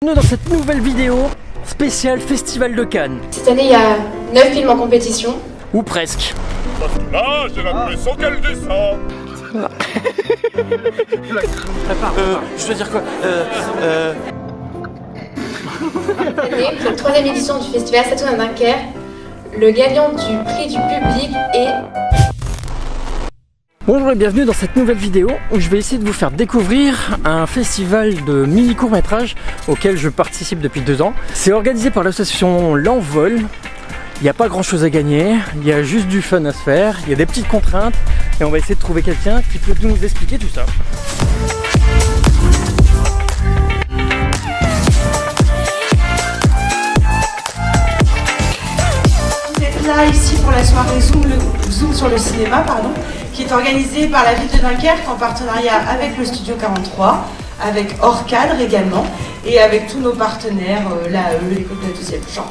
Nous dans cette nouvelle vidéo spéciale Festival de Cannes. Cette année, il y a 9 films en compétition. Ou presque. Parce que là, j'ai l'impression qu'elle descend. Je veux dire quoi Cette année, pour la 3e édition du festival, ça tourne à Dunkerque. Le gagnant du prix du public est... Bonjour et bienvenue dans cette nouvelle vidéo où je vais essayer de vous faire découvrir un festival de mini court-métrage auquel je participe depuis 2 ans. C'est organisé par l'association L'Envol. Il n'y a pas grand chose à gagner, il y a juste du fun à se faire, il y a des petites contraintes et on va essayer de trouver quelqu'un qui peut nous expliquer tout ça. Vous êtes là ici pour la soirée Zoom sur le cinéma, qui est organisée par la ville de Dunkerque en partenariat avec le Studio 43, avec Hors Cadre également, et avec tous nos partenaires, l'AE, l'école de la deuxième chance.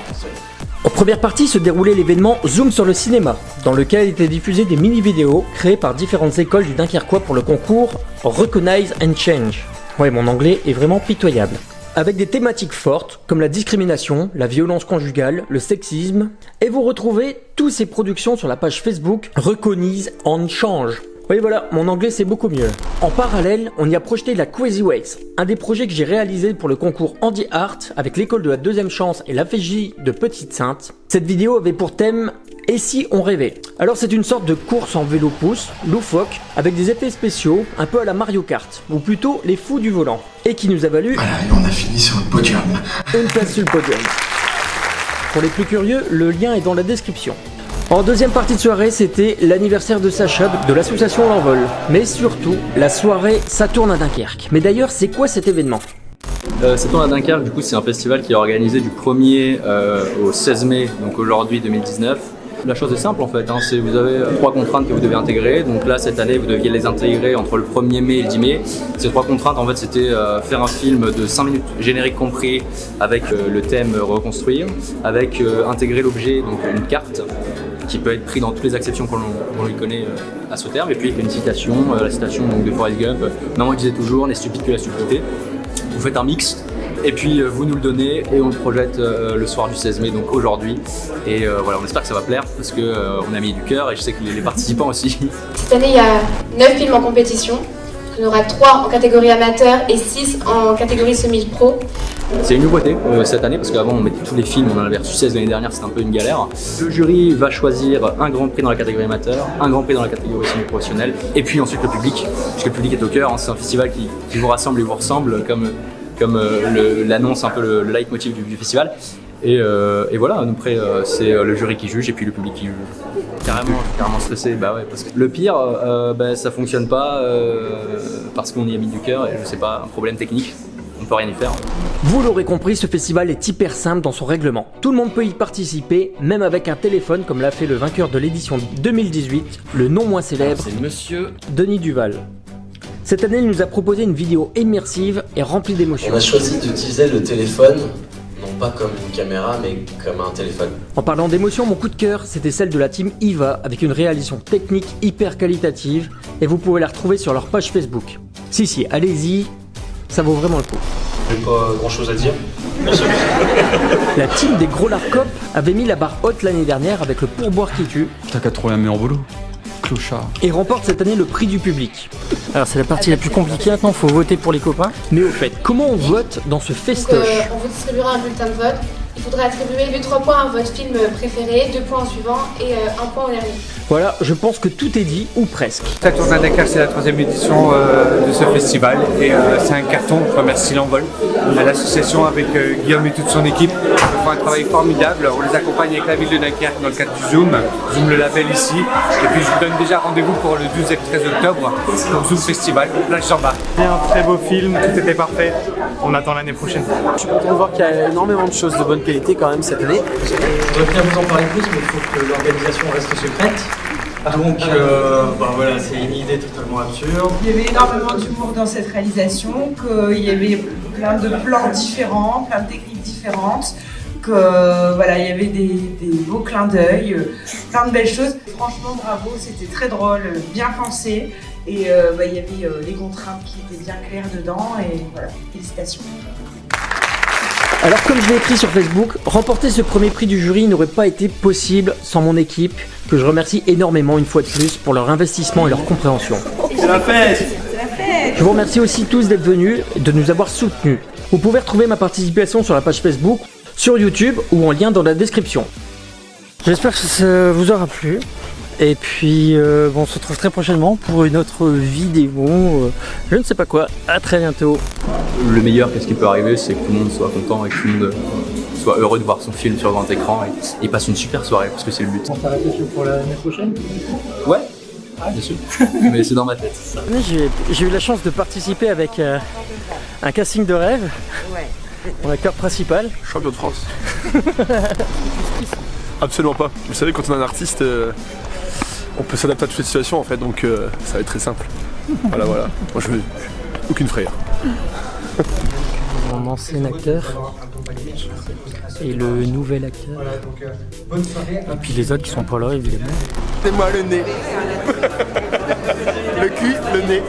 En première partie se déroulait l'événement Zoom sur le cinéma, dans lequel étaient diffusées des mini-vidéos créées par différentes écoles du Dunkerquois pour le concours Recognize and Change. Ouais, mon anglais est vraiment pitoyable. Avec des thématiques fortes comme la discrimination, la violence conjugale, le sexisme, et vous retrouvez toutes ces productions sur la page Facebook Recognize and Change. Oui voilà, mon anglais c'est beaucoup mieux. En parallèle, on y a projeté la Crazy Ways, un des projets que j'ai réalisé pour le concours Andy Art avec l'école de la deuxième chance et l'AFJ de Petite Sainte. Cette vidéo avait pour thème « Et si on rêvait ?» Alors c'est une sorte de course en vélo pouce, loufoque, avec des effets spéciaux, un peu à la Mario Kart, ou plutôt les fous du volant, et qui nous a valu... Voilà, et on a fini sur le podium. Une place sur le podium. Pour les plus curieux, le lien est dans la description. En deuxième partie de soirée, c'était l'anniversaire de Sacha de l'association L'Envol. Mais surtout, la soirée Ça tourne à Dunkerque. Mais d'ailleurs, c'est quoi cet événement ? Ça tourne à Dunkerque, du coup c'est un festival qui est organisé du 1er au 16 mai, donc aujourd'hui 2019. La chose est simple en fait, c'est vous avez 3 contraintes que vous devez intégrer. Donc là cette année vous deviez les intégrer entre le 1er mai et le 10 mai. Ces 3 contraintes en fait c'était faire un film de 5 minutes, générique compris, avec le thème reconstruire, avec intégrer l'objet, donc une carte qui peut être pris dans toutes les acceptions qu'on lui connaît à ce terme, et puis une citation, la citation donc, de Forrest Gump, maman disait toujours, n'est stupide que la stupidité. Vous faites un mix, et puis vous nous le donnez, et on le projette le soir du 16 mai, donc aujourd'hui. Et voilà, on espère que ça va plaire, parce qu'on a mis du cœur, et je sais que les participants aussi. Cette année, il y a 9 films en compétition. Il y en aura 3 en catégorie amateur et 6 en catégorie semi-pro. C'est une nouveauté cette année parce qu'avant on mettait tous les films, on en avait reçu 16 l'année dernière, c'était un peu une galère. Le jury va choisir un grand prix dans la catégorie amateur, un grand prix dans la catégorie semi-professionnelle et puis ensuite le public, puisque le public est au cœur, c'est un festival qui vous rassemble et vous ressemble comme l'annonce un peu le leitmotiv du festival. Et voilà, après c'est le jury qui juge et puis le public qui juge. Carrément stressé, bah ouais, parce que le pire, ça fonctionne pas parce qu'on y a mis du cœur et je sais pas, un problème technique, on peut rien y faire. Vous l'aurez compris, ce festival est hyper simple dans son règlement. Tout le monde peut y participer, même avec un téléphone comme l'a fait le vainqueur de l'édition 2018, le non moins célèbre, c'est Monsieur Denis Duval. Cette année, il nous a proposé une vidéo immersive et remplie d'émotions. On a choisi d'utiliser le téléphone, non pas comme une caméra, mais comme un téléphone. En parlant d'émotions, mon coup de cœur, c'était celle de la team Iva, avec une réalisation technique hyper qualitative, et vous pouvez la retrouver sur leur page Facebook. Si, allez-y, ça vaut vraiment le coup. J'ai pas grand chose à dire. La team des Gros Larcop avait mis la barre haute l'année dernière avec le pourboire qui tue. T'as qu'à trouver un meilleur boulot. Clochard. Et remporte cette année le prix du public. Alors c'est la partie la plus compliquée, maintenant faut voter pour les copains. Mais au fait, comment on vote dans ce festoche ? On vous distribuera un bulletin de vote. Il faudra attribuer 3 points à votre film préféré, 2 points au suivant et 1 point au dernier. Voilà, je pense que tout est dit, ou presque. Ça tourne à Dakar, c'est la 3e édition de ce festival et c'est un carton. Je remercie L'Envol, l'association avec Guillaume et toute son équipe. Ils font un travail formidable. On les accompagne avec la ville de Dunkerque dans le cadre du Zoom le label ici. Et puis je vous donne déjà rendez-vous pour le 12 et 13 octobre pour Zoom Festival, plage Jean-Bart. C'est un très beau film, tout était parfait. On attend l'année prochaine. Je suis content de voir qu'il y a énormément de choses de bonne qualité quand même cette année. Je voudrais bien vous en parler plus, mais il faut que l'organisation reste secrète. Donc voilà, c'est une idée totalement absurde. Il y avait énormément d'humour dans cette réalisation, qu'il y avait plein de plans différents, plein de techniques différentes, il y avait des beaux clins d'œil, plein de belles choses. Franchement, bravo, c'était très drôle, bien pensé. Et il y avait les contraintes qui étaient bien claires dedans. Et voilà, félicitations. Alors comme je l'ai écrit sur Facebook, remporter ce premier prix du jury n'aurait pas été possible sans mon équipe, que je remercie énormément une fois de plus pour leur investissement et leur compréhension. C'est la fête! Je vous remercie aussi tous d'être venus et de nous avoir soutenus. Vous pouvez retrouver ma participation sur la page Facebook, sur YouTube ou en lien dans la description. J'espère que ça vous aura plu. Et puis on se retrouve très prochainement pour une autre vidéo, je ne sais pas quoi. À très bientôt. Le meilleur, qu'est-ce qui peut arriver, c'est que tout le monde soit content et que tout le monde soit heureux de voir son film sur grand écran et passe une super soirée, parce que c'est le but. On s'arrête pour l'année prochaine? Ouais, bien sûr, mais c'est dans ma tête. J'ai eu la chance de participer avec un casting de rêve, mon acteur principal. Champion de France. Absolument pas. Vous savez, quand on est un artiste, on peut s'adapter à toutes les situations en fait, donc ça va être très simple. Voilà. Moi je veux aucune frayeur. Mon ancien acteur et le nouvel acteur. Et puis les autres qui sont pas là évidemment. C'est moi le nez. Le cul, le nez.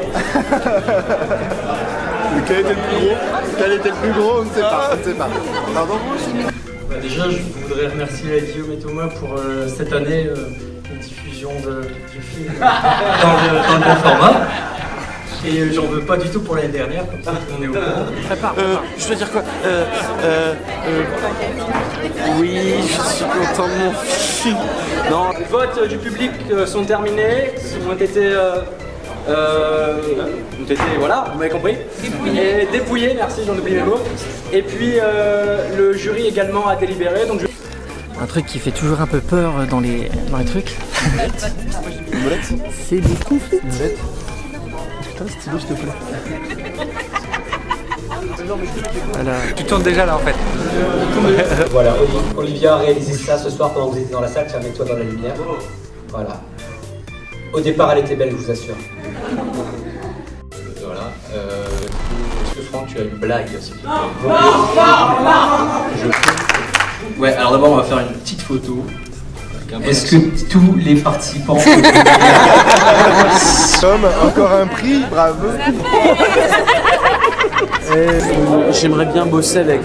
Lequel était le plus gros? Quel était le plus gros? On ne sait pas. Pardon? Déjà, je voudrais remercier Guillaume et Thomas pour cette année la diffusion du film dans le bon format. Et j'en veux pas du tout pour l'année dernière, comme ça on est au courant. Je dois dire quoi? Oui, je suis content de mon film. Non. Les votes du public sont terminés, ont été voilà, vous m'avez compris. Et dépouillés, merci, j'en oublie mes mots. Et puis le jury également a délibéré. Donc Un truc qui fait toujours un peu peur dans les trucs. C'est des confites. Putain, stylo s'il te plaît. Voilà. Tu tournes déjà là en fait. voilà, Olivia a réalisé ça ce soir pendant que vous étiez dans la salle, tiens, mets-toi dans la lumière. Voilà. Au départ, elle était belle, je vous assure. Voilà. Est-ce que Franck, tu as une blague s'il te plaît? Ouais, alors d'abord, on va faire une petite photo. Est-ce que tous les participants... Encore un prix, bravo. J'aimerais bien bosser avec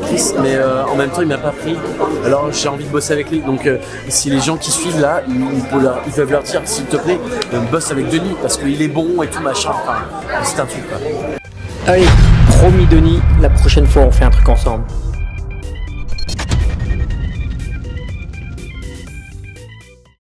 Chris, mais en même temps il m'a pas pris. Alors j'ai envie de bosser avec lui. Donc si les gens qui suivent là, ils peuvent leur dire s'il te plaît, bosse avec Denis parce qu'il est bon et tout machin. Enfin, c'est un truc quoi. Allez, promis Denis, la prochaine fois on fait un truc ensemble.